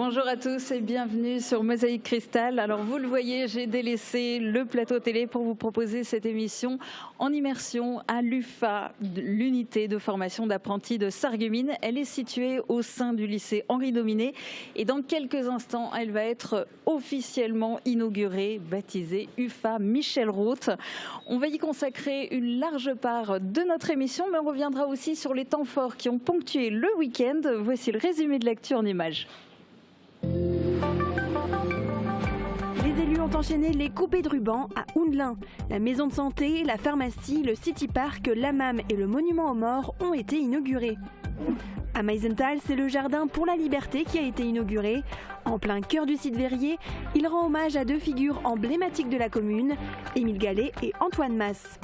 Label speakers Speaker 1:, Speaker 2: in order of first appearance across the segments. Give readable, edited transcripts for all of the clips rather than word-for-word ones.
Speaker 1: Bonjour à tous et bienvenue sur Mosaïque Cristal. Alors vous le voyez, j'ai délaissé le plateau télé pour vous proposer cette émission en immersion à l'UFA, l'unité de formation d'apprentis de Sarreguemines. Elle est située au sein du lycée Henri Dominé et dans quelques instants, elle va être officiellement inaugurée, baptisée UFA Michel Roth. On va y consacrer une large part de notre émission, mais on reviendra aussi sur les temps forts qui ont ponctué le week-end. Voici le résumé de l'actu en images.
Speaker 2: Les élus ont enchaîné les coupées de ruban à Houndelin. La maison de santé, la pharmacie, le City Park, l'hammam et le monument aux morts ont été inaugurés. À Meisenthal, c'est le jardin pour la liberté qui a été inauguré. En plein cœur du site verrier, il rend hommage à deux figures emblématiques de la commune, Émile Gallet et Antoine Masse.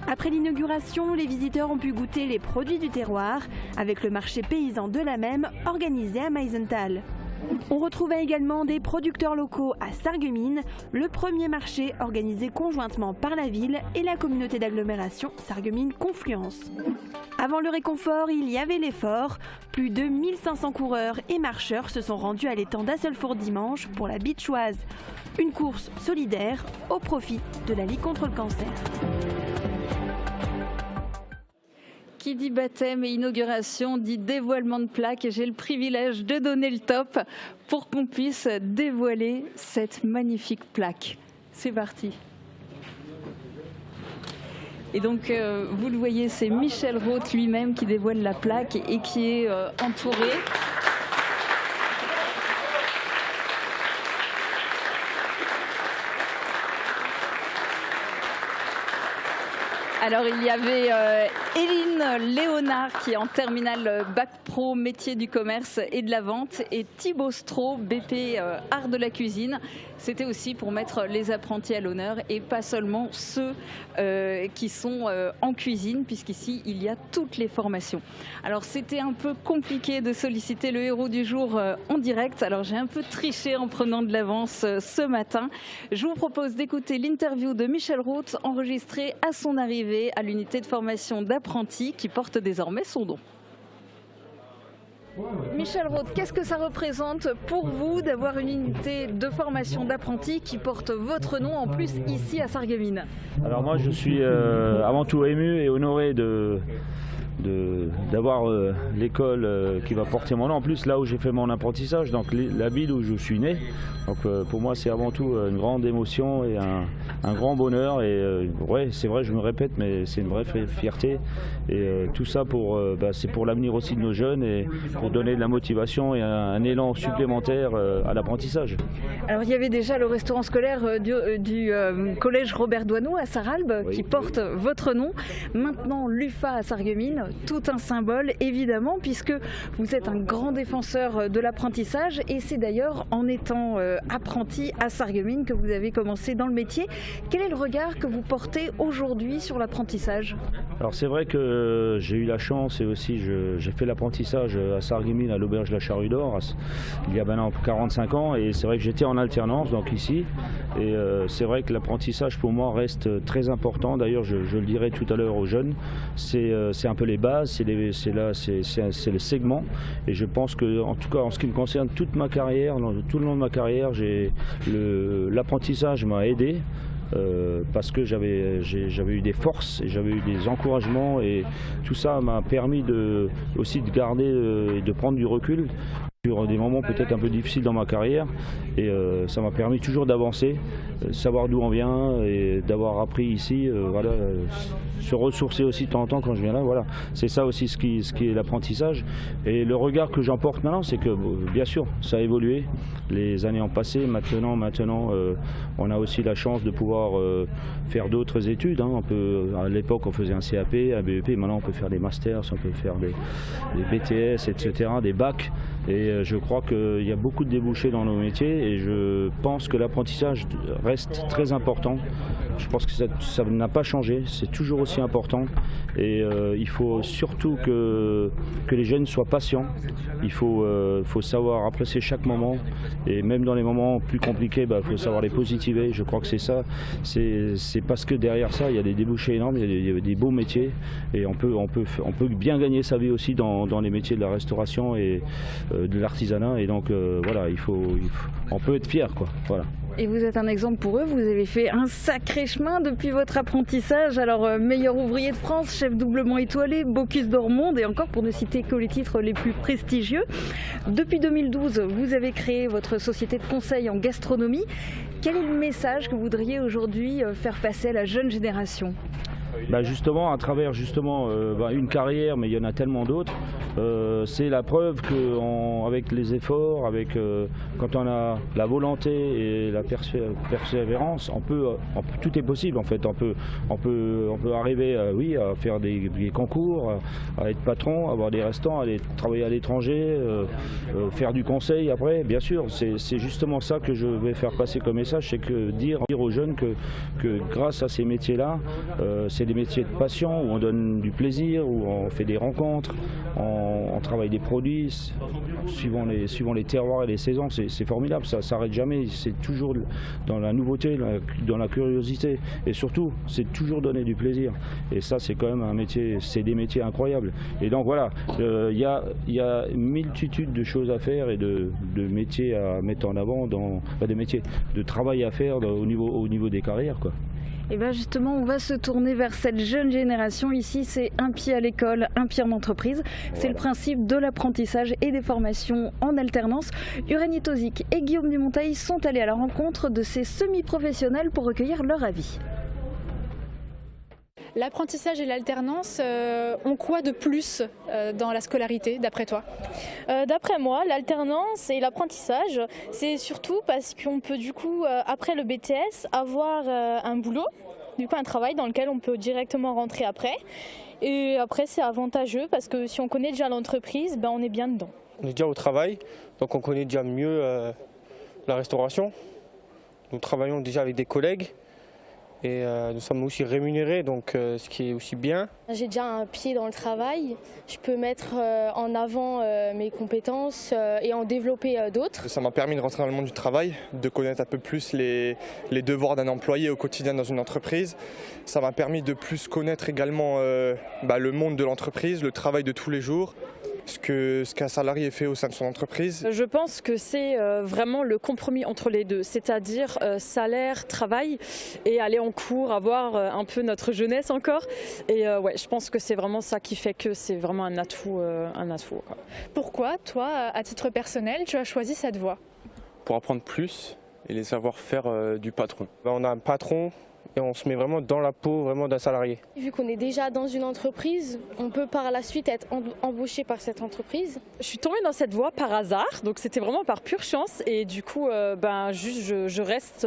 Speaker 2: Après l'inauguration, les visiteurs ont pu goûter les produits du terroir avec le marché paysan de la Même organisé à Meisenthal. On retrouvait également des producteurs locaux à Sarreguemines, le premier marché organisé conjointement par la ville et la communauté d'agglomération Sarreguemines Confluence. Avant le réconfort, il y avait l'effort. Plus de 1500 coureurs et marcheurs se sont rendus à l'étang d'Asselfour dimanche pour la Beachoise, une course solidaire au profit de la Ligue contre le cancer.
Speaker 1: Qui dit baptême et inauguration dit dévoilement de plaque et j'ai le privilège de donner le top pour qu'on puisse dévoiler cette magnifique plaque. C'est parti. Et donc, vous le voyez, c'est Michel Roth lui-même qui dévoile la plaque et qui est entouré. Alors il y avait Éline Léonard qui est en terminale Bac Pro métier du commerce et de la vente et Thibaut Stroh BP art de la cuisine. C'était aussi pour mettre les apprentis à l'honneur et pas seulement ceux qui sont en cuisine puisqu'ici il y a toutes les formations. Alors c'était un peu compliqué de solliciter le héros du jour en direct. Alors j'ai un peu triché en prenant de l'avance ce matin. Je vous propose d'écouter l'interview de Michel Roth enregistrée à son arrivée à l'unité de formation d'apprentis qui porte désormais son nom. Michel Roth, qu'est-ce que ça représente pour vous d'avoir une unité de formation d'apprentis qui porte votre nom en plus ici à Sarreguemines?
Speaker 3: Alors moi je suis avant tout ému et honoré d'avoir l'école qui va porter mon nom. En plus là où j'ai fait mon apprentissage, donc la ville où je suis né. Donc pour moi c'est avant tout une grande émotion et un grand bonheur. Et ouais, c'est vrai, je me répète, mais c'est une vraie fierté. Et tout ça c'est pour l'avenir aussi de nos jeunes et pour donner de la motivation et un élan supplémentaire à l'apprentissage.
Speaker 1: Alors il y avait déjà le restaurant scolaire du collège Robert Doisneau à Sarralbe qui porte votre nom. Maintenant l'UFA à Sarreguemines, tout un symbole évidemment puisque vous êtes un grand défenseur de l'apprentissage et c'est d'ailleurs en étant apprenti à Sarreguemines que vous avez commencé dans le métier. Quel est le regard que vous portez aujourd'hui sur l'apprentissage?
Speaker 3: Alors c'est vrai que j'ai eu la chance et aussi j'ai fait l'apprentissage à Sarreguemines à l'auberge de la Charrue d'Or il y a maintenant 45 ans et c'est vrai que j'étais en alternance donc ici et c'est vrai que l'apprentissage pour moi reste très important. D'ailleurs je le dirai tout à l'heure aux jeunes, c'est un peu les bases, c'est le segment et je pense que en tout cas en ce qui me concerne toute ma carrière, tout le long de ma carrière, l'apprentissage m'a aidé. Parce que j'avais eu des forces et j'avais eu des encouragements et tout ça m'a permis aussi de garder et de prendre du recul sur des moments peut-être un peu difficiles dans ma carrière et ça m'a permis toujours d'avancer, savoir d'où on vient et d'avoir appris ici, se ressourcer aussi de temps en temps quand je viens là, voilà. C'est ça aussi ce qui est l'apprentissage et le regard que j'en porte maintenant, c'est que bien sûr ça a évolué, les années ont passé, maintenant on a aussi la chance de pouvoir faire d'autres études, hein. À l'époque on faisait un CAP, un BEP, maintenant on peut faire des masters, on peut faire des BTS, etc., des bacs. Et je crois qu'il y a beaucoup de débouchés dans nos métiers et je pense que l'apprentissage reste très important. Je pense que ça n'a pas changé, c'est toujours aussi important et il faut surtout que les jeunes soient patients. Il faut savoir apprécier chaque moment et même dans les moments plus compliqués, il faut savoir les positiver. Je crois que c'est ça, c'est parce que derrière ça il y a des débouchés énormes, il y a des beaux métiers et on peut bien gagner sa vie aussi dans les métiers de la restauration et de l'artisanat. Et donc voilà, on peut être fier, quoi. Voilà.
Speaker 1: Et vous êtes un exemple pour eux, vous avez fait un sacré chemin depuis votre apprentissage. Alors meilleur ouvrier de France, chef doublement étoilé, Bocuse d'Or Monde et encore pour ne citer que les titres les plus prestigieux. Depuis 2012, vous avez créé votre société de conseil en gastronomie. Quel est le message que vous voudriez aujourd'hui faire passer à la jeune génération ?
Speaker 3: Justement, à travers une carrière, mais il y en a tellement d'autres, c'est la preuve qu'avec les efforts, quand on a la volonté et la persévérance, tout est possible en fait. On peut arriver à faire des concours, à être patron, avoir des restaurants, aller travailler à l'étranger, faire du conseil après. Bien sûr, c'est justement ça que je vais faire passer comme message, c'est que dire aux jeunes que grâce à ces métiers-là, c'est des métiers de passion où on donne du plaisir, où on fait des rencontres, on travaille des produits suivant les terroirs et les saisons. C'est formidable, ça s'arrête jamais, c'est toujours dans la nouveauté, dans la curiosité et surtout c'est toujours donner du plaisir. Et ça c'est quand même un métier, c'est des métiers incroyables. Et donc voilà, il y a une multitude de choses à faire et de métiers à mettre en avant, des métiers de travail à faire au niveau des carrières, quoi.
Speaker 1: Et bien justement, on va se tourner vers cette jeune génération. Ici, c'est un pied à l'école, un pied en entreprise. Voilà. C'est le principe de l'apprentissage et des formations en alternance. Uranie Tozic et Guillaume Dumonteil sont allés à la rencontre de ces semi-professionnels pour recueillir leur avis.
Speaker 4: L'apprentissage et l'alternance ont quoi de plus dans la scolarité, d'après toi ?
Speaker 5: D'après moi, l'alternance et l'apprentissage, c'est surtout parce qu'on peut du coup, après le BTS, avoir un boulot, du coup un travail dans lequel on peut directement rentrer après. Et après, c'est avantageux parce que si on connaît déjà l'entreprise, on est bien dedans.
Speaker 6: On est déjà au travail, donc on connaît déjà mieux la restauration. Nous travaillons déjà avec des collègues. Et nous sommes aussi rémunérés, donc ce qui est aussi bien.
Speaker 5: J'ai déjà un pied dans le travail, je peux mettre en avant mes compétences et en développer d'autres.
Speaker 7: Ça m'a permis de rentrer dans le monde du travail, de connaître un peu plus les devoirs d'un employé au quotidien dans une entreprise. Ça m'a permis de plus connaître également le monde de l'entreprise, le travail de tous les jours. Ce qu'un salarié fait au sein de son entreprise.
Speaker 8: Je pense que c'est vraiment le compromis entre les deux, c'est-à-dire salaire, travail et aller en cours, avoir un peu notre jeunesse encore. Et je pense que c'est vraiment ça qui fait que c'est vraiment un atout. Quoi.
Speaker 4: Pourquoi, toi, à titre personnel, tu as choisi cette voie ?
Speaker 6: Pour apprendre plus et les savoir-faire du patron. On a un patron. Et on se met vraiment dans la peau d'un salarié.
Speaker 5: Vu qu'on est déjà dans une entreprise, on peut par la suite être embauché par cette entreprise.
Speaker 8: Je suis tombée dans cette voie par hasard, donc c'était vraiment par pure chance. Et du coup, je reste.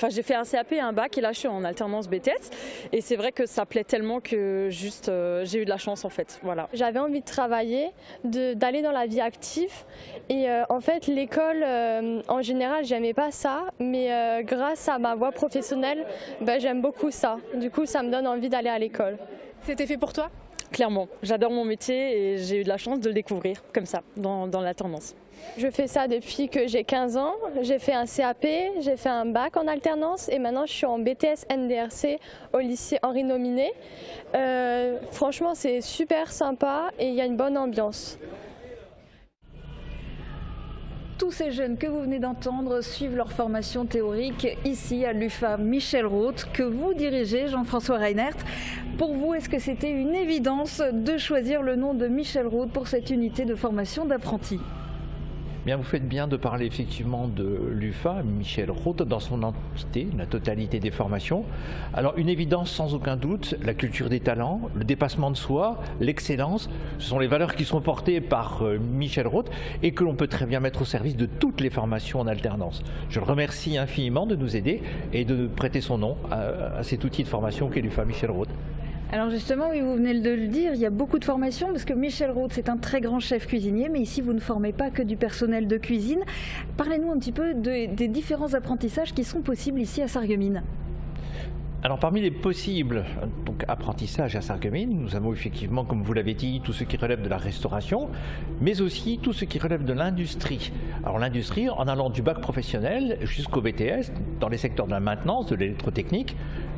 Speaker 8: J'ai fait un CAP et un bac et là je suis en alternance BTS. Et c'est vrai que ça plaît tellement que j'ai eu de la chance en fait. Voilà.
Speaker 5: J'avais envie de travailler, d'aller dans la vie active. Et en fait, l'école, en général, j'aimais pas ça. Mais grâce à ma voie professionnelle, j'aime beaucoup ça. Du coup, ça me donne envie d'aller à l'école.
Speaker 4: C'était fait pour toi ?
Speaker 8: Clairement. J'adore mon métier et j'ai eu de la chance de le découvrir comme ça, dans l'alternance.
Speaker 5: Je fais ça depuis que j'ai 15 ans. J'ai fait un CAP, j'ai fait un bac en alternance et maintenant je suis en BTS NDRC au lycée Henri Nominé. Franchement, c'est super sympa et il y a une bonne ambiance.
Speaker 1: Tous ces jeunes que vous venez d'entendre suivent leur formation théorique ici à l'UFA Michel Roth que vous dirigez, Jean-François Reinert. Pour vous, est-ce que c'était une évidence de choisir le nom de Michel Roth pour cette unité de formation d'apprentis ?
Speaker 9: Bien, vous faites bien de parler effectivement de l'UFA, Michel Roth, dans son entité, la totalité des formations. Alors une évidence sans aucun doute, la culture des talents, le dépassement de soi, l'excellence, ce sont les valeurs qui sont portées par Michel Roth et que l'on peut très bien mettre au service de toutes les formations en alternance. Je le remercie infiniment de nous aider et de prêter son nom à cet outil de formation qu'est l'UFA Michel Roth.
Speaker 1: Alors justement, oui, vous venez de le dire, il y a beaucoup de formations parce que Michel Roth, c'est un très grand chef cuisinier, mais ici vous ne formez pas que du personnel de cuisine. Parlez-nous un petit peu des différents apprentissages qui sont possibles ici à Sarreguemines.
Speaker 9: Alors parmi les possibles apprentissages à Sarreguemines, nous avons effectivement, comme vous l'avez dit, tout ce qui relève de la restauration, mais aussi tout ce qui relève de l'industrie. Alors l'industrie, en allant du bac professionnel jusqu'au BTS, dans les secteurs de la maintenance, de l'électrotechnique,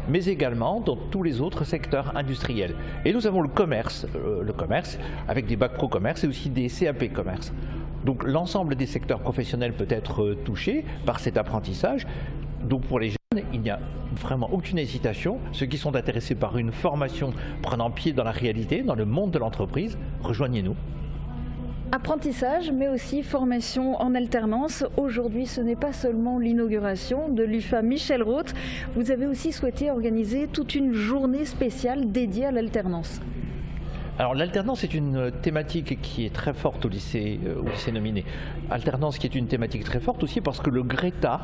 Speaker 9: mais également dans tous les autres secteurs industriels. Et nous avons le commerce avec des bacs pro commerce et aussi des CAP commerce. Donc l'ensemble des secteurs professionnels peut être touché par cet apprentissage. Donc pour les jeunes, il n'y a vraiment aucune hésitation. Ceux qui sont intéressés par une formation prenant pied dans la réalité, dans le monde de l'entreprise, rejoignez-nous.
Speaker 1: Apprentissage, mais aussi formation en alternance. Aujourd'hui, ce n'est pas seulement l'inauguration de l'UFA Michel Roth. Vous avez aussi souhaité organiser toute une journée spéciale dédiée à l'alternance.
Speaker 9: Alors l'alternance est une thématique qui est très forte au lycée Nominé. Alternance qui est une thématique très forte aussi parce que le GRETA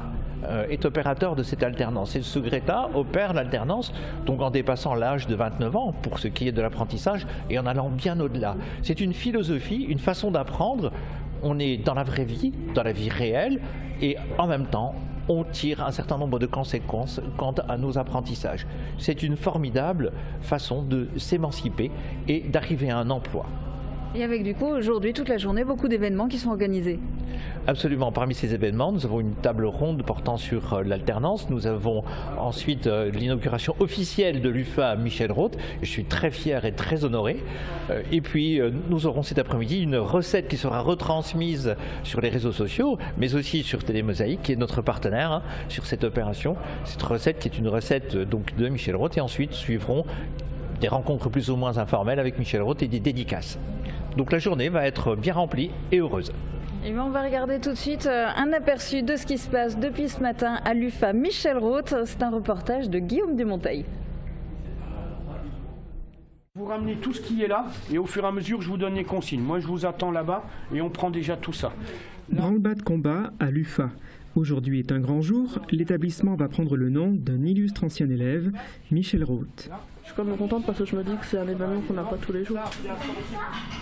Speaker 9: est opérateur de cette alternance. Et ce GRETA opère l'alternance donc en dépassant l'âge de 29 ans pour ce qui est de l'apprentissage et en allant bien au-delà. C'est une philosophie, une façon d'apprendre. On est dans la vraie vie, dans la vie réelle et en même temps on tire un certain nombre de conséquences quant à nos apprentissages. C'est une formidable façon de s'émanciper et d'arriver à un emploi.
Speaker 1: Et avec du coup aujourd'hui toute la journée beaucoup d'événements qui sont organisés.
Speaker 9: Absolument. Parmi ces événements, nous avons une table ronde portant sur l'alternance. Nous avons ensuite l'inauguration officielle de l'UFA Michel Roth. Je suis très fier et très honoré. Et puis nous aurons cet après-midi une recette qui sera retransmise sur les réseaux sociaux, mais aussi sur Télémosaïque, qui est notre partenaire sur cette opération. Cette recette qui est une recette donc de Michel Roth. Et ensuite suivront des rencontres plus ou moins informelles avec Michel Roth et des dédicaces. Donc la journée va être bien remplie et heureuse.
Speaker 1: Et bien on va regarder tout de suite un aperçu de ce qui se passe depuis ce matin à l'UFA Michel Roth. C'est un reportage de Guillaume Dumonteil.
Speaker 10: Vous ramenez tout ce qui est là et au fur et à mesure je vous donne les consignes. Moi je vous attends là-bas et on prend déjà tout ça.
Speaker 11: Branle-bas de combat à l'UFA. Aujourd'hui est un grand jour. L'établissement va prendre le nom d'un illustre ancien élève, Michel Roth.
Speaker 12: Je suis quand même contente parce que je me dis que c'est un événement qu'on n'a pas tous les jours.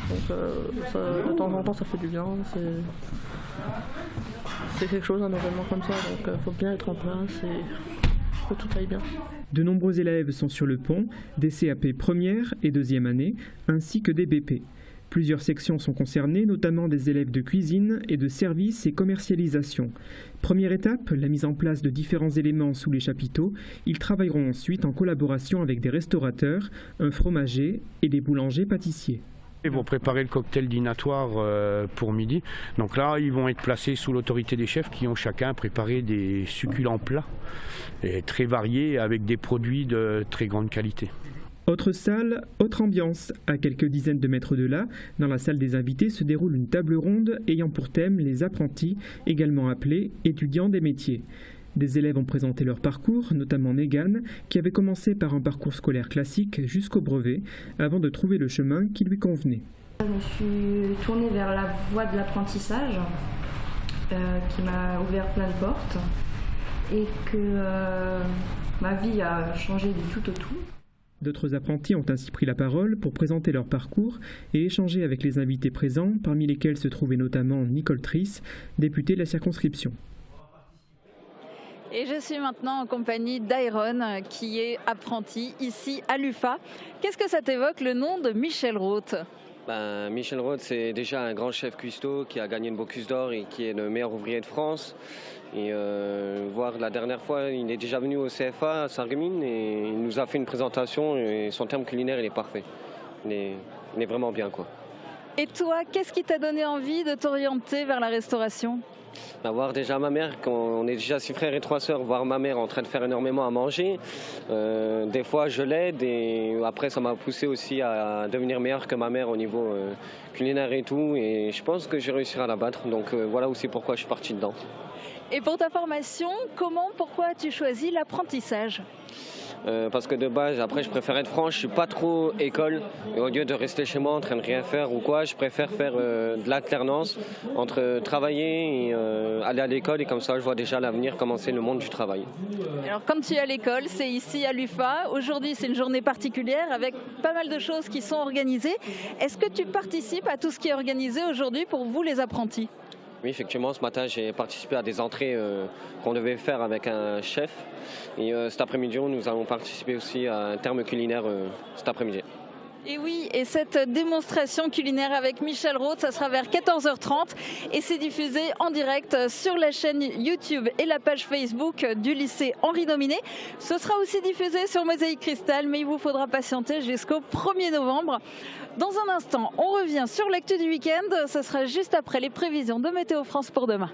Speaker 12: Donc de temps en temps ça fait du bien. C'est quelque chose, un événement comme ça. Donc il faut bien être en place et que tout aille bien.
Speaker 11: De nombreux élèves sont sur le pont, des CAP première et deuxième année, ainsi que des BP. Plusieurs sections sont concernées, notamment des élèves de cuisine et de services et commercialisation. Première étape, la mise en place de différents éléments sous les chapiteaux. Ils travailleront ensuite en collaboration avec des restaurateurs, un fromager et des boulangers-pâtissiers.
Speaker 10: Ils vont préparer le cocktail dînatoire pour midi. Donc là, ils vont être placés sous l'autorité des chefs qui ont chacun préparé des succulents plats et très variés avec des produits de très grande qualité.
Speaker 11: Autre salle, autre ambiance. À quelques dizaines de mètres de là, dans la salle des invités se déroule une table ronde ayant pour thème les apprentis, également appelés étudiants des métiers. Des élèves ont présenté leur parcours, notamment Mégane, qui avait commencé par un parcours scolaire classique jusqu'au brevet, avant de trouver le chemin qui lui convenait.
Speaker 13: Je me suis tournée vers la voie de l'apprentissage, qui m'a ouvert plein de portes, et que ma vie a changé du tout au tout.
Speaker 11: D'autres apprentis ont ainsi pris la parole pour présenter leur parcours et échanger avec les invités présents, parmi lesquels se trouvait notamment Nicole Triss, députée de la circonscription.
Speaker 1: Et je suis maintenant en compagnie d'Iron, qui est apprenti ici à l'UFA. Qu'est-ce que ça t'évoque, le nom de Michel Roth ?
Speaker 14: Michel Roth, c'est déjà un grand chef cuistot qui a gagné une Bocuse d'Or et qui est le meilleur ouvrier de France. Et voir la dernière fois, il est déjà venu au CFA à Sarreguemines et il nous a fait une présentation et son terme culinaire il est parfait. Il est vraiment bien quoi.
Speaker 1: Et toi, qu'est-ce qui t'a donné envie de t'orienter vers la restauration ?
Speaker 14: Voir déjà ma mère, quand on est déjà 6 frères et 3 sœurs, voir ma mère en train de faire énormément à manger. Des fois je l'aide et après ça m'a poussé aussi à devenir meilleur que ma mère au niveau culinaire et tout. Et je pense que j'ai réussi à la battre, donc voilà aussi pourquoi je suis parti dedans.
Speaker 1: Et pour ta formation, pourquoi as-tu choisi l'apprentissage ?
Speaker 14: Parce que de base, après, je préfère être franc, je suis pas trop école. Et au lieu de rester chez moi en train de rien faire ou quoi, je préfère faire de l'alternance entre travailler et aller à l'école. Et comme ça, je vois déjà l'avenir commencer le monde du travail.
Speaker 1: Alors, comme tu es à l'école, c'est ici à l'UFA. Aujourd'hui, c'est une journée particulière avec pas mal de choses qui sont organisées. Est-ce que tu participes à tout ce qui est organisé aujourd'hui pour vous, les apprentis ?
Speaker 14: Oui, effectivement, ce matin, j'ai participé à des entrées qu'on devait faire avec un chef. Et cet après-midi, nous allons participer aussi à un terme culinaire cet après-midi.
Speaker 1: Et oui, et cette démonstration culinaire avec Michel Roth, ça sera vers 14h30 et c'est diffusé en direct sur la chaîne YouTube et la page Facebook du lycée Henri Dominé. Ce sera aussi diffusé sur Mosaïque Cristal, mais il vous faudra patienter jusqu'au 1er novembre. Dans un instant, on revient sur l'actu du week-end. Ce sera juste après les prévisions de Météo France pour demain.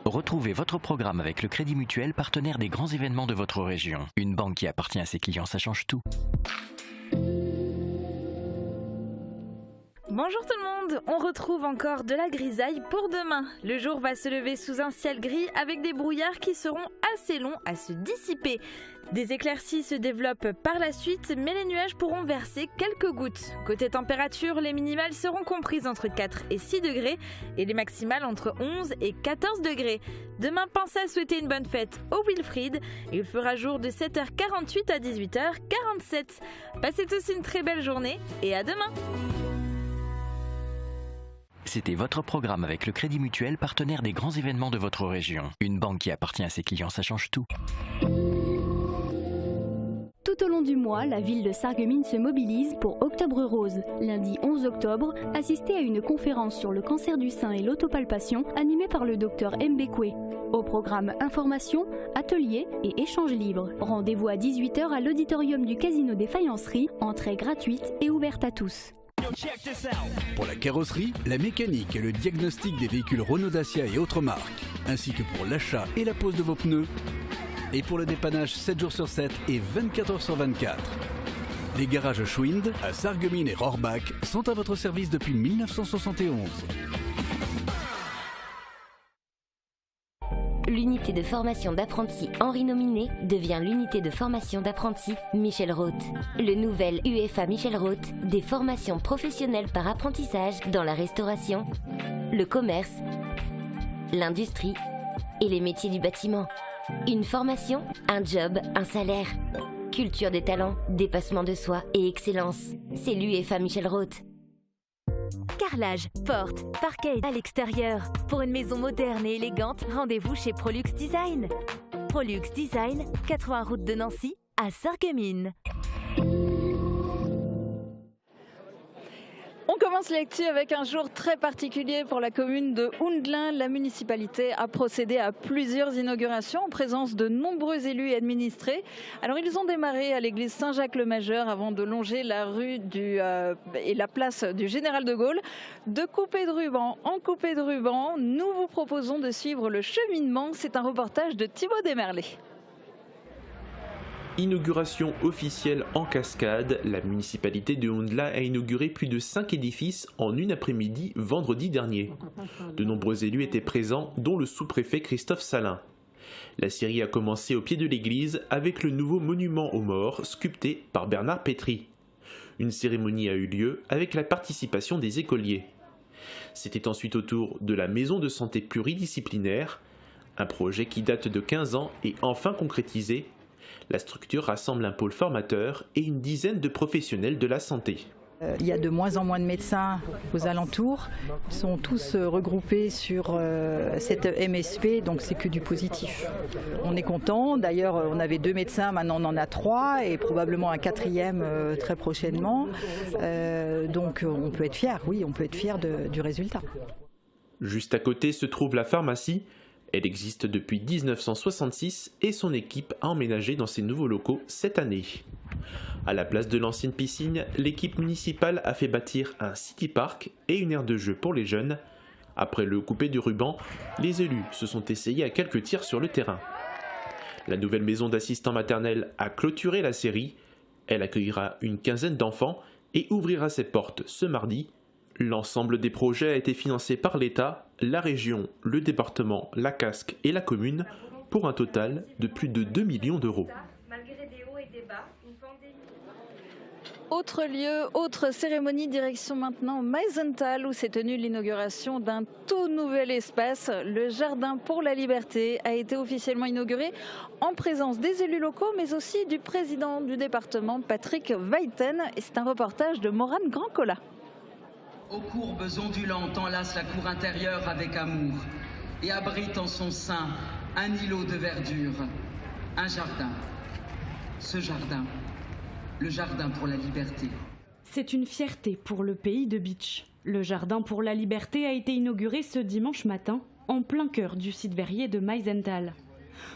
Speaker 15: Retrouvez votre programme avec le Crédit Mutuel, partenaire des grands événements de votre région. Une banque qui appartient à ses clients, ça change tout.
Speaker 16: Bonjour tout le monde, on retrouve encore de la grisaille pour demain. Le jour va se lever sous un ciel gris avec des brouillards qui seront assez longs à se dissiper. Des éclaircies se développent par la suite, mais les nuages pourront verser quelques gouttes. Côté température, les minimales seront comprises entre 4 et 6 degrés et les maximales entre 11 et 14 degrés. Demain, pensez à souhaiter une bonne fête au Wilfried. Il fera jour de 7h48 à 18h47. Passez tous une très belle journée et à demain.
Speaker 15: C'était votre programme avec le Crédit Mutuel, partenaire des grands événements de votre région. Une banque qui appartient à ses clients, ça change tout.
Speaker 17: Tout au long du mois, la ville de Sarreguemines se mobilise pour Octobre Rose. Lundi 11 octobre, assistez à une conférence sur le cancer du sein et l'autopalpation animée par le docteur Mbekwe. Au programme information, ateliers et échanges libres. Rendez-vous à 18h à l'auditorium du Casino des Faïenceries, entrée gratuite et ouverte à tous.
Speaker 18: Pour la carrosserie, la mécanique et le diagnostic des véhicules Renault, Dacia et autres marques, ainsi que pour l'achat et la pose de vos pneus, et pour le dépannage 7 jours sur 7 et 24 heures sur 24. Les garages Schwind à Sarreguemines et Rohrbach sont à votre service depuis 1971.
Speaker 19: L'unité de formation d'apprentis Henri Nominé devient l'unité de formation d'apprentis Michel Roth. Le nouvel UFA Michel Roth, des formations professionnelles par apprentissage dans la restauration, le commerce, l'industrie et les métiers du bâtiment. Une formation, un job, un salaire. Culture des talents, dépassement de soi et excellence. C'est l'UFA Michel Roth. Carrelage, porte, parquet à l'extérieur. Pour une maison moderne et élégante, rendez-vous chez Prolux Design. Prolux Design, 80 route de Nancy, à Sarreguemines.
Speaker 1: On commence l'actu avec un jour très particulier pour la commune de Houndelin. La municipalité a procédé à plusieurs inaugurations en présence de nombreux élus et administrés. Alors ils ont démarré à l'église Saint-Jacques-le-Majeur avant de longer la rue et la place du Général de Gaulle. De coupée de ruban en coupée de ruban, nous vous proposons de suivre le cheminement. C'est un reportage de Thibaut Desmerlet.
Speaker 20: Inauguration officielle en cascade, la municipalité de Houndelin a inauguré plus de 5 édifices en une après-midi vendredi dernier. De nombreux élus étaient présents, dont le sous-préfet Christophe Salin. La série a commencé au pied de l'église avec le nouveau monument aux morts sculpté par Bernard Pétry. Une cérémonie a eu lieu avec la participation des écoliers. C'était ensuite au tour de la maison de santé pluridisciplinaire, un projet qui date de 15 ans et enfin concrétisé. La structure rassemble un pôle formateur et une dizaine de professionnels de la santé.
Speaker 21: Il y a de moins en moins de médecins aux alentours. Ils sont tous regroupés sur cette MSP, donc c'est que du positif. On est content. D'ailleurs, on avait 2 médecins, maintenant on en a 3 et probablement un 4e très prochainement. Donc on peut être fier, oui, on peut être fier du résultat.
Speaker 20: Juste à côté se trouve la pharmacie. Elle existe depuis 1966 et son équipe a emménagé dans ses nouveaux locaux cette année. À la place de l'ancienne piscine, l'équipe municipale a fait bâtir un city park et une aire de jeu pour les jeunes. Après le coupé du ruban, les élus se sont essayés à quelques tirs sur le terrain. La nouvelle maison d'assistants maternels a clôturé la série. Elle accueillera une quinzaine d'enfants et ouvrira ses portes ce mardi. L'ensemble des projets a été financé par l'État, la région, le département, la Casques et la commune pour un total de plus de 2 millions d'euros.
Speaker 1: Autre lieu, autre cérémonie, direction maintenant Meisenthal où s'est tenue l'inauguration d'un tout nouvel espace. Le Jardin pour la Liberté a été officiellement inauguré en présence des élus locaux mais aussi du président du département Patrick Weiten. Et c'est un reportage de Morane Grandcola.
Speaker 22: Aux courbes ondulantes enlace la cour intérieure avec amour et abrite en son sein un îlot de verdure, un jardin. Ce jardin, le jardin pour la liberté.
Speaker 2: C'est une fierté pour le pays de Bitche. Le Jardin pour la Liberté a été inauguré ce dimanche matin, en plein cœur du site verrier de Meisenthal.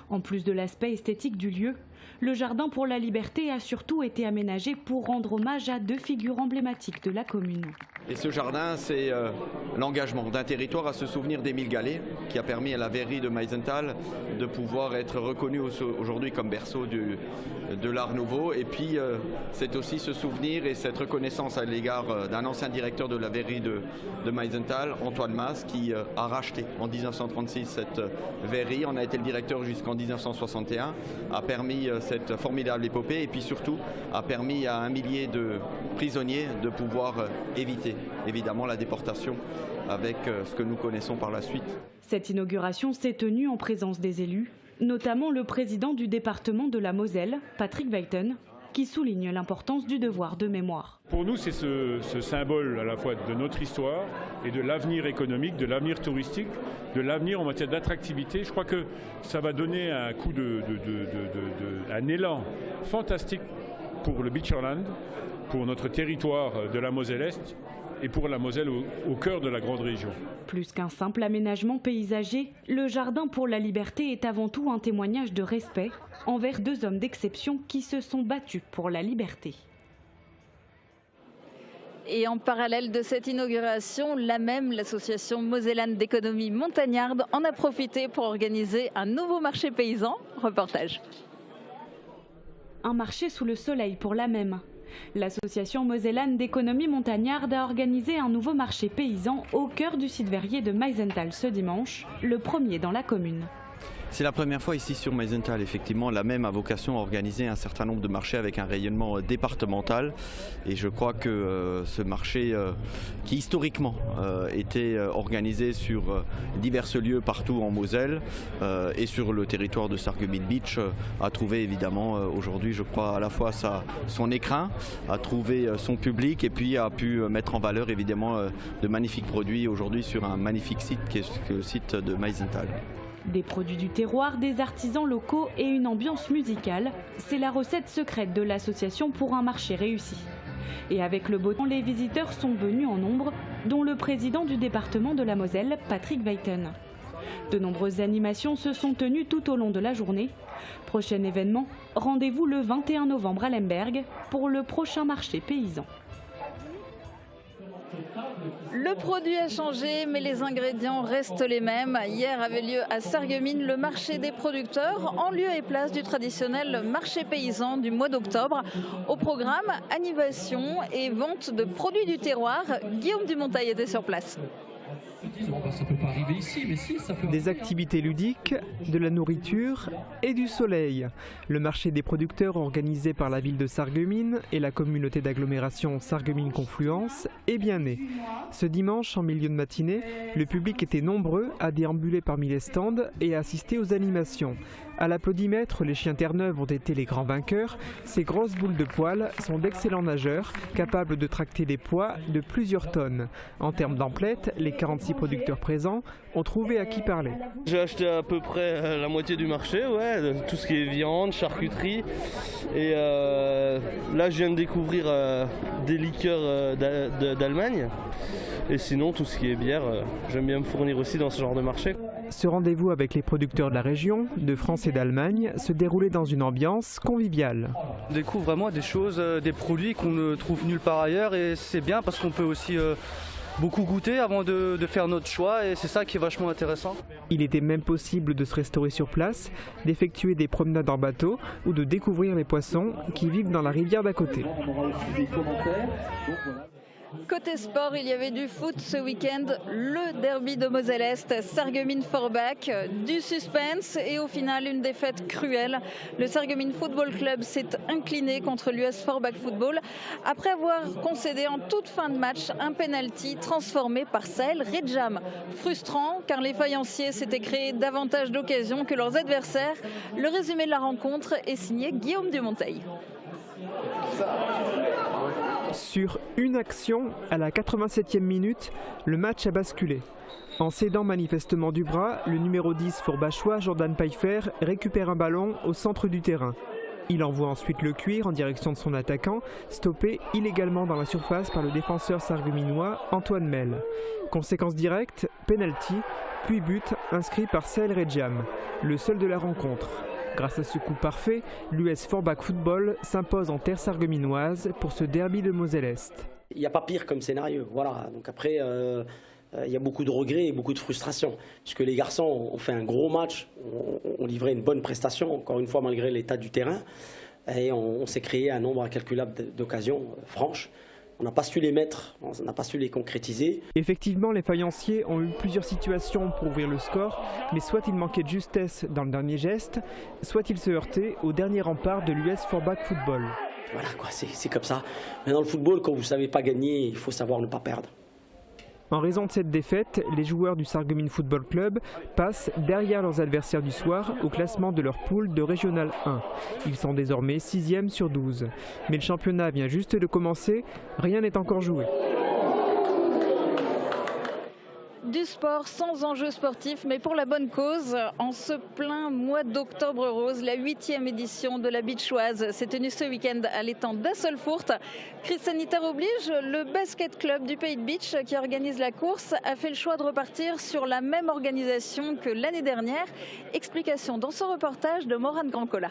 Speaker 2: En plus de l'aspect esthétique du lieu, le Jardin pour la Liberté a surtout été aménagé pour rendre hommage à 2 figures emblématiques de la commune.
Speaker 3: Et ce jardin, c'est l'engagement d'un territoire à se souvenir d'Émile Gallet, qui a permis à la verrerie de Meisenthal de pouvoir être reconnue aujourd'hui comme berceau de l'art nouveau. Et puis, c'est aussi ce souvenir et cette reconnaissance à l'égard d'un ancien directeur de la verrerie de Meisenthal, Antoine Mas, qui a racheté en 1936 cette verrerie. On a été le directeur jusqu'en 1961, a permis cette formidable épopée et puis surtout a permis à 1 millier de prisonniers de pouvoir éviter évidemment la déportation avec ce que nous connaissons par la suite.
Speaker 2: Cette inauguration s'est tenue en présence des élus, notamment le président du département de la Moselle, Patrick Weiten, qui souligne l'importance du devoir de mémoire.
Speaker 23: Pour nous, c'est ce symbole à la fois de notre histoire et de l'avenir économique, de l'avenir touristique, de l'avenir en matière d'attractivité. Je crois que ça va donner un coup un élan fantastique pour le Beacherland, pour notre territoire de la Moselle-Est et pour la Moselle au cœur de la grande région.
Speaker 2: Plus qu'un simple aménagement paysager, le Jardin pour la Liberté est avant tout un témoignage de respect envers 2 hommes d'exception qui se sont battus pour la liberté.
Speaker 1: Et en parallèle de cette inauguration, l'association Mosellane d'économie montagnarde en a profité pour organiser un nouveau marché paysan. Reportage.
Speaker 2: Un marché sous le soleil pour L'association Mosellane d'économie montagnarde a organisé un nouveau marché paysan au cœur du site verrier de Meisenthal ce dimanche, le premier dans la commune.
Speaker 3: C'est la première fois ici sur Meisenthal, effectivement. La même a vocation à organiser un certain nombre de marchés avec un rayonnement départemental. Et je crois que ce marché, qui historiquement était organisé sur divers lieux partout en Moselle et sur le territoire de Sarreguemines-Bitche, a trouvé évidemment aujourd'hui, je crois, à la fois son écrin, a trouvé son public et puis a pu mettre en valeur évidemment de magnifiques produits aujourd'hui sur un magnifique site qui est le site de Meisenthal.
Speaker 2: Des produits du terroir, des artisans locaux et une ambiance musicale, c'est la recette secrète de l'association pour un marché réussi. Et avec le beau temps, les visiteurs sont venus en nombre, dont le président du département de la Moselle, Patrick Weiten. De nombreuses animations se sont tenues tout au long de la journée. Prochain événement, rendez-vous le 21 novembre à Lemberg pour le prochain marché paysan.
Speaker 1: Le produit a changé, mais les ingrédients restent les mêmes. Hier avait lieu à Sarreguemines le marché des producteurs, en lieu et place du traditionnel marché paysan du mois d'octobre. Au programme, animation et vente de produits du terroir. Guillaume Dumonteil était sur place.
Speaker 24: Ça peut pas arriver ici, mais si, ça peut...
Speaker 11: Des activités ludiques, de la nourriture et du soleil. Le marché des producteurs organisé par la ville de Sarreguemines et la communauté d'agglomération Sarreguemines-Confluence est bien né. Ce dimanche, en milieu de matinée, le public était nombreux à déambuler parmi les stands et à assister aux animations. À l'applaudimètre, les chiens Terre-Neuve ont été les grands vainqueurs. Ces grosses boules de poils sont d'excellents nageurs, capables de tracter des poids de plusieurs tonnes. En termes d'emplettes, les 46 producteurs présents ont trouvé à qui parler.
Speaker 25: J'ai acheté à peu près la moitié du marché, tout ce qui est viande, charcuterie. Et là, je viens de découvrir des liqueurs d'Allemagne. Et sinon, tout ce qui est bière, j'aime bien me fournir aussi dans ce genre de marché.
Speaker 11: Ce rendez-vous avec les producteurs de la région, de France et d'Allemagne, se déroulait dans une ambiance conviviale.
Speaker 25: On découvre vraiment des choses, des produits qu'on ne trouve nulle part ailleurs et c'est bien parce qu'on peut aussi beaucoup goûter avant de faire notre choix et c'est ça qui est vachement intéressant.
Speaker 11: Il était même possible de se restaurer sur place, d'effectuer des promenades en bateau ou de découvrir les poissons qui vivent dans la rivière d'à côté.
Speaker 1: Côté sport, il y avait du foot ce week-end, le derby de Moselle-Est, Sarreguemines-Forbach, du suspense et au final une défaite cruelle. Le Sarreguemines Football Club s'est incliné contre l'US Forbach Football après avoir concédé en toute fin de match un penalty transformé par Sahel Redjam. Frustrant car les faïenciers s'étaient créés davantage d'occasions que leurs adversaires. Le résumé de la rencontre est signé Guillaume Dumonteil.
Speaker 11: Sur une action, à la 87e minute, le match a basculé. En cédant manifestement du bras, le numéro 10 forbachois Jordan Pfeiffer récupère un ballon au centre du terrain. Il envoie ensuite le cuir en direction de son attaquant, stoppé illégalement dans la surface par le défenseur sarregueminois Antoine Mel. Conséquence directe, penalty, puis but inscrit par Saël Redjam, le seul de la rencontre. Grâce à ce coup parfait, l'US Forbach Football s'impose en terre sarregueminoise pour ce derby de Moselle-Est.
Speaker 4: Il n'y a pas pire comme scénario, voilà. Donc après, il y a beaucoup de regrets et beaucoup de frustration, puisque les garçons ont fait un gros match, ont livré une bonne prestation, encore une fois malgré l'état du terrain, et on s'est créé un nombre incalculable d'occasions franches. On n'a pas su les mettre, on n'a pas su les concrétiser.
Speaker 11: Effectivement, les faïenciers ont eu plusieurs situations pour ouvrir le score, mais soit ils manquaient de justesse dans le dernier geste, soit ils se heurtaient au dernier rempart de l'US Forbach Football.
Speaker 4: Voilà quoi, c'est comme ça. Mais dans le football, quand vous ne savez pas gagner, il faut savoir ne pas perdre.
Speaker 11: En raison de cette défaite, les joueurs du Sarreguemines Football Club passent derrière leurs adversaires du soir au classement de leur poule de Régional 1. Ils sont désormais 6e sur 12. Mais le championnat vient juste de commencer, rien n'est encore joué.
Speaker 1: Du sport sans enjeu sportif, mais pour la bonne cause. En ce plein mois d'octobre rose, la 8e édition de la Beachoise s'est tenue ce week-end à l'étang d'Asselfurt. Crise sanitaire oblige, le basket club du Pays de Beach qui organise la course a fait le choix de repartir sur la même organisation que l'année dernière. Explication dans ce reportage de Morane Grandcola.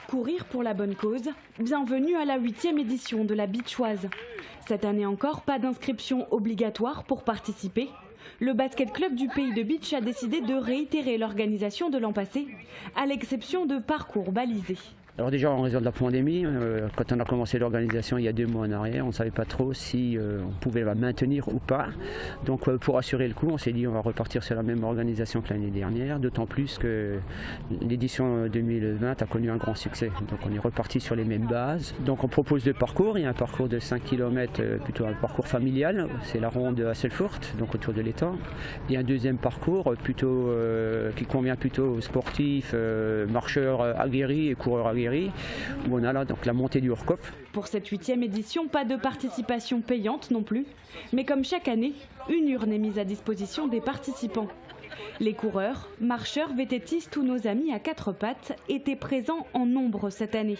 Speaker 2: Courir pour la bonne cause, bienvenue à la 8e édition de la Beachoise. Cette année encore, pas d'inscription obligatoire pour participer. Le basket club du Pays de Beach a décidé de réitérer l'organisation de l'an passé, à l'exception de parcours balisés.
Speaker 10: Alors déjà en raison de la pandémie, quand on a commencé l'organisation il y a 2 mois en arrière, on ne savait pas trop si on pouvait la maintenir ou pas. Donc pour assurer le coup, on s'est dit on va repartir sur la même organisation que l'année dernière, d'autant plus que l'édition 2020 a connu un grand succès. Donc on est reparti sur les mêmes bases. Donc on propose 2 parcours, il y a un parcours de 5 km, plutôt un parcours familial, c'est la ronde de Asselfurt, donc autour de l'étang. Et un deuxième parcours plutôt, qui convient plutôt aux sportifs, marcheurs aguerris et coureurs aguerris, où on a là donc la montée du Hors-Kopf.
Speaker 2: Pour cette 8e édition, pas de participation payante non plus, mais comme chaque année, une urne est mise à disposition des participants. Les coureurs, marcheurs, vététistes ou nos amis à 4 pattes étaient présents en nombre cette année.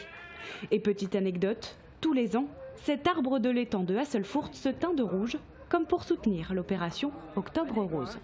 Speaker 2: Et petite anecdote, tous les ans, cet arbre de l'étang de Asselfurt se teint de rouge, comme pour soutenir l'opération Octobre Rose.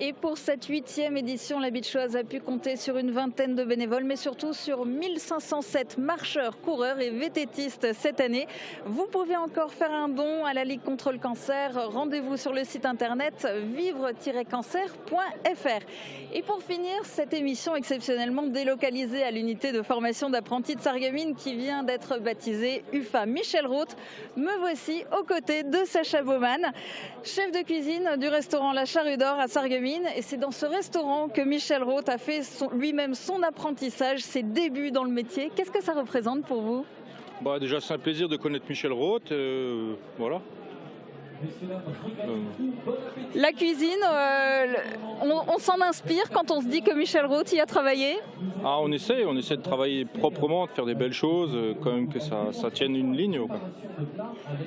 Speaker 1: Et pour cette 8e édition, la Beachoise a pu compter sur une vingtaine de bénévoles, mais surtout sur 1507 marcheurs, coureurs et vététistes cette année. Vous pouvez encore faire un don à la Ligue contre le cancer. Rendez-vous sur le site internet vivre-cancer.fr. Et pour finir, cette émission exceptionnellement délocalisée à l'unité de formation d'apprentis de Sarreguemines qui vient d'être baptisée UFA Michel Roth, me voici aux côtés de Sacha Baumann, chef de cuisine du restaurant La Charrue d'Or à Sarreguemines. Et c'est dans ce restaurant que Michel Roth a fait lui-même son apprentissage, ses débuts dans le métier. Qu'est-ce que ça représente pour vous ?
Speaker 5: Déjà, c'est un plaisir de connaître Michel Roth. Voilà.
Speaker 1: La cuisine, on s'en inspire quand on se dit que Michel Roth y a travaillé ?
Speaker 5: On essaie de travailler proprement, de faire des belles choses, quand même que ça tienne une ligne. Quoi.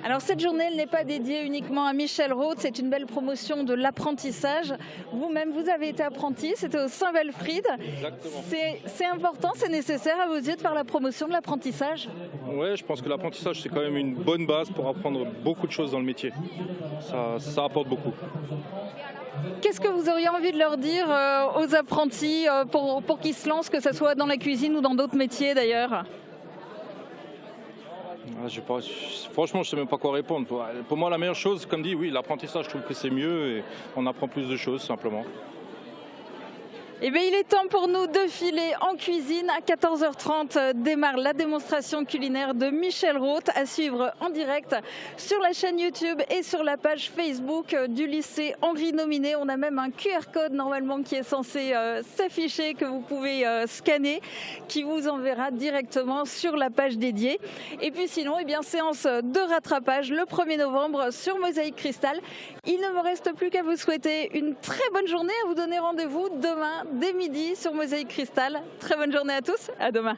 Speaker 1: Alors cette journée, elle n'est pas dédiée uniquement à Michel Roth, c'est une belle promotion de l'apprentissage. Vous-même, vous avez été apprenti, c'était au Saint-Welfried.
Speaker 5: Exactement.
Speaker 1: C'est important, c'est nécessaire à vos yeux de faire la promotion de l'apprentissage ?
Speaker 5: Ouais, je pense que l'apprentissage, c'est quand même une bonne base pour apprendre beaucoup de choses dans le métier. Ça apporte beaucoup.
Speaker 1: Qu'est-ce que vous auriez envie de leur dire aux apprentis pour qu'ils se lancent, que ce soit dans la cuisine ou dans d'autres métiers d'ailleurs ?
Speaker 5: Franchement, je ne sais même pas quoi répondre. Pour moi, la meilleure chose, comme dit, oui, l'apprentissage, je trouve que c'est mieux et on apprend plus de choses simplement.
Speaker 1: Eh bien, il est temps pour nous de filer en cuisine. À 14h30 démarre la démonstration culinaire de Michel Roth à suivre en direct sur la chaîne YouTube et sur la page Facebook du lycée Henri Nominé. On a même un QR code normalement qui est censé s'afficher, que vous pouvez scanner, qui vous enverra directement sur la page dédiée. Et puis sinon, eh bien, séance de rattrapage le 1er novembre sur Mosaïque Cristal. Il ne me reste plus qu'à vous souhaiter une très bonne journée, à vous donner rendez-vous demain dès midi sur Mosaïque Cristal. Très bonne journée à tous, à demain.